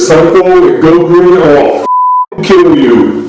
recycle and go green or I'll kill you.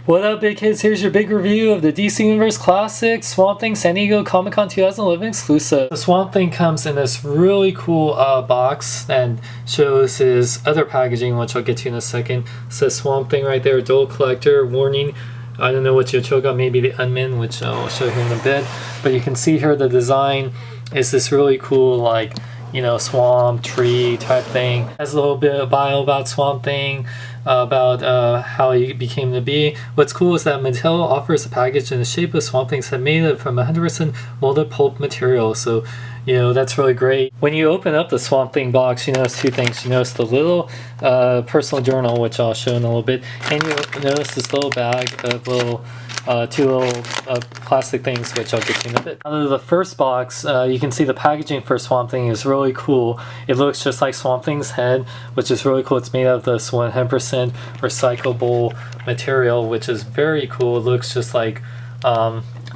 What up, big kids? Here's your big review of the DC Universe Classic Swamp Thing San Diego Comic-Con 2011 exclusive. The Swamp Thing comes in this really cool box and shows his other packaging, which I'll get to in a second. It says Swamp Thing right there, Dual Collector, warning. I don't know what you'll choke on, maybe the Unmin, which I'll show you in a bit. But you can see here the design is this really cool, like, you know, swamp, tree type thing. Has a little bit of bio about Swamp Thing, about how he became to be. What's cool is that Mattel offers a package in the shape of Swamp Things that made it from 100% molded pulp material. So, you know, that's really great. When you open up the Swamp Thing box, you notice two things. You notice the little personal journal, which I'll show in a little bit, and you notice this little bag of little two little plastic things, which I'll get to in a bit. Out of the first box, you can see the packaging for Swamp Thing is really cool. It looks just like Swamp Thing's head, which is really cool. It's made of this 100% recyclable material, which is very cool. It looks just like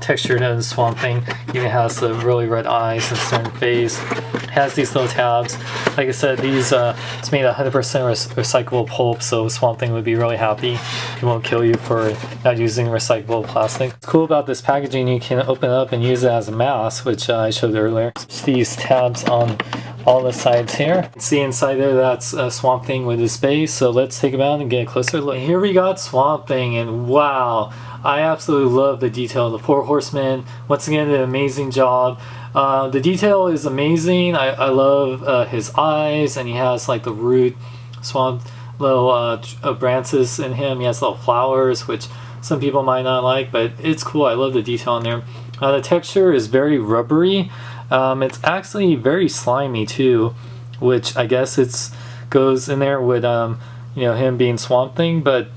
textured in Swamp Thing. Even has the really red eyes and stern face. It has these little tabs. Like I said, these it's made of 100% recyclable pulp, so Swamp Thing would be really happy. He won't kill you for not using recyclable plastic. What's cool about this packaging, you can open it up and use it as a mask, which I showed earlier. These tabs on all the sides here. You can see inside there that's a Swamp Thing with his base, so let's take him out and get a closer look. And here we got Swamp Thing, and wow, I absolutely love the detail. The Four Horsemen, once again, did an amazing job. The detail is amazing. I love his eyes, and he has like the root swamp little branches in him. He has little flowers, which some people might not like, but it's cool. I love the detail in there. The texture is very rubbery. It's actually very slimy too, which I guess goes in there with you know, him being Swamp Thing, but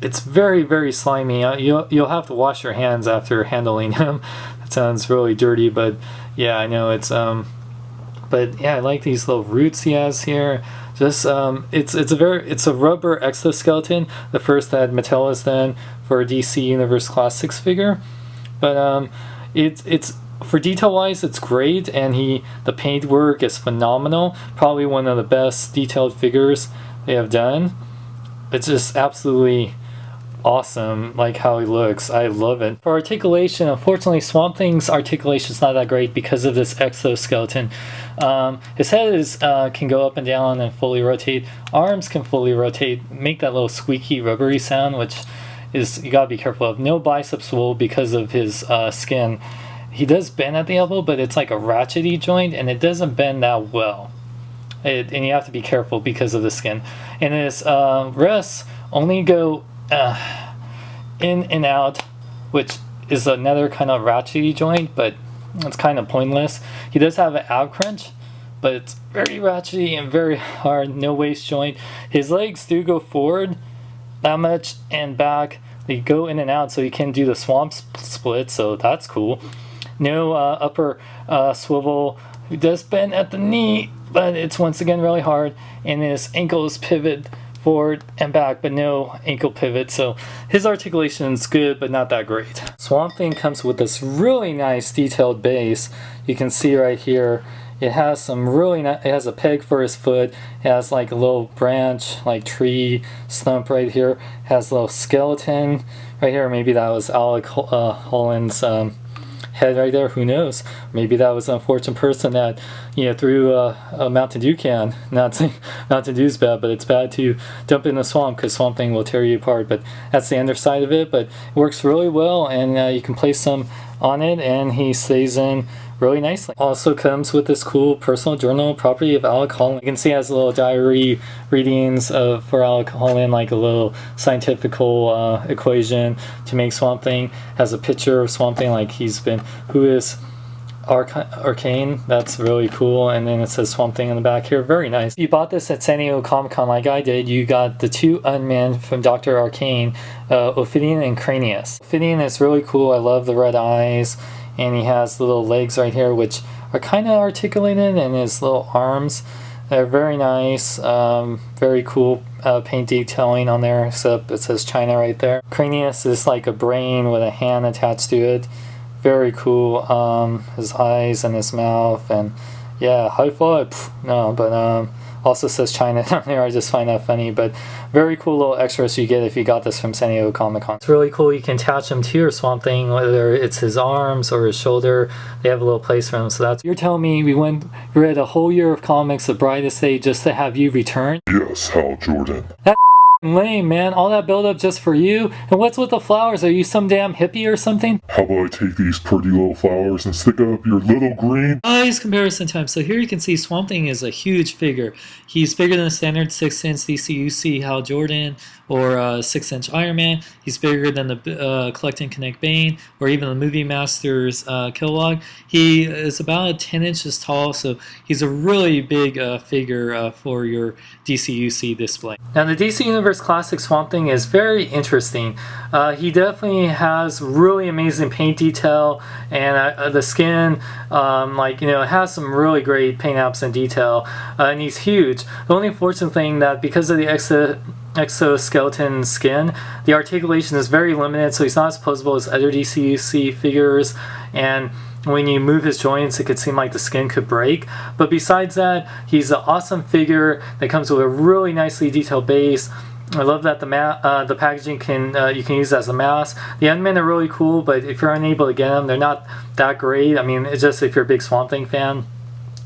it's very, very slimy. You'll have to wash your hands after handling him. That sounds really dirty, but yeah, I know it's but yeah, I like these little roots he has here. Just it's a rubber exoskeleton, the first that Mattel has done for a DC Universe Classics figure. But it's for detail wise, it's great, and the paint work is phenomenal. Probably one of the best detailed figures they have done. It's just absolutely awesome, like how he looks. I love it. For articulation, unfortunately, Swamp Thing's articulation is not that great because of this exoskeleton. His head can go up and down and fully rotate. Arms can fully rotate, make that little squeaky rubbery sound, which is, you gotta be careful of. No bicep swivel because of his skin. He does bend at the elbow, but it's like a ratchety joint, and it doesn't bend that well. And you have to be careful because of the skin. And his wrists only go in and out, which is another kind of ratchety joint, but it's kind of pointless. He does have an ab crunch, but it's very ratchety and very hard. No waist joint. His legs do go forward that much and back. They go in and out, so you can do the swamp split, so that's cool. No upper swivel. He does bend at the knee, but it's once again really hard, and his ankles pivot forward and back, but no ankle pivot, so his articulation is good, but not that great. Swamp Thing comes with this really nice detailed base. You can see right here, it has some really nice, it has a peg for his foot, it has like a little branch, like tree stump right here, it has a little skeleton right here. Maybe that was Alec Holland's head right there, who knows? Maybe that was an unfortunate person that, you know, threw a Mountain Dew can. Not saying Mountain Dew's bad, but it's bad to dump in the swamp because Swamp Thing will tear you apart. But that's the underside of it, but it works really well, and you can place some on it and he stays in really nicely. Also comes with this cool personal journal, property of Alec Holland. You can see it has a little diary readings for Alec Holland, like a little scientifical equation to make Swamp Thing. Has a picture of Swamp Thing, like who is Arcane. That's really cool. And then it says Swamp Thing in the back here. Very nice. If you bought this at San Diego Comic-Con like I did, you got the two Unmen from Dr. Arcane, Ophidian and Cranius. Ophidian is really cool. I love the red eyes, and he has little legs right here which are kind of articulated, and his little arms, they're very nice. Very cool paint detailing on there, except it says China right there. Cranius is like a brain with a hand attached to it. very cool. His eyes and his mouth, and yeah, high five. No, but also says China down there. I just find that funny, but very cool little extras you get if you got this from San Diego Comic-Con. It's really cool. You can attach them to your Swamp Thing, whether it's his arms or his shoulder. They have a little place for them. So that's, you're telling me we read a whole year of comics, the brightest day, just to have you return? Yes, Hal Jordan. That's lame, man. All that build up just for you? And what's with the flowers? Are you some damn hippie or something? How about I take these pretty little flowers and stick up your little green? Nice comparison time. So here you can see Swamp Thing is a huge figure. He's bigger than a standard 6-inch DCUC Hal Jordan or 6-inch Iron Man. He's bigger than the Collect and Connect Bane or even the Movie Masters Kilowog. He is about 10 inches tall, so he's a really big figure for your DCUC display. Now the DC Universe Classic Swamp Thing is very interesting. He definitely has really amazing paint detail, and the skin, has some really great paint apps and detail, and he's huge. The only unfortunate thing that because of the exoskeleton skin, the articulation is very limited, so he's not as posable as other DCUC figures, and when you move his joints, it could seem like the skin could break. But besides that, he's an awesome figure that comes with a really nicely detailed base. I love that the packaging you can use as a mask. The Unmen are really cool, but if you're unable to get them, they're not that great. I mean, it's just if you're a big Swamp Thing fan,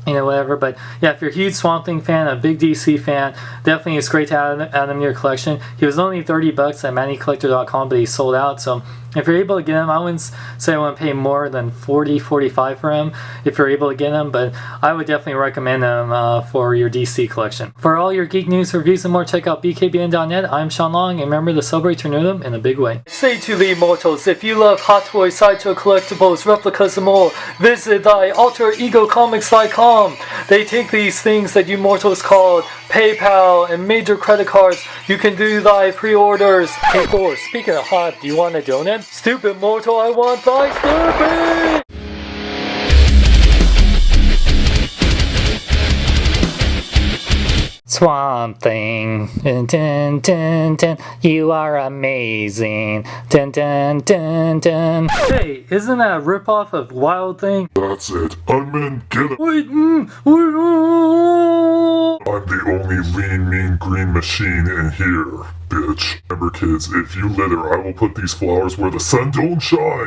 whatever. But yeah, if you're a huge Swamp Thing fan, a big DC fan, definitely it's great to add him to your collection. He was only $30 at ManiCollector.com, but he sold out. So if you're able to get him, I wouldn't say I want to pay more than $40-$45 for him if you're able to get him, but I would definitely recommend him for your DC collection. For all your geek news, reviews, and more, check out bkbn.net. I'm Sean Long, and remember to celebrate to know them in a big way. Say to the immortals, if you love Hot Toys, Sideshow collectibles, replicas, and more, visit thy alteregocomics.com. They take these things that you mortals call PayPal and major credit cards. You can do thy pre-orders. Hey Thor, speaking of hot, do you want a donut? Stupid mortal, I want thy stupid! Swamp Thing, dun, dun, dun, dun. You are amazing, dun, dun, dun, dun. Hey, isn't that a ripoff of Wild Thing? That's it. Unmen, get him. Wait, I'm the only lean, mean green machine in here, bitch. Remember kids, if you litter, I will put these flowers where the sun don't shine.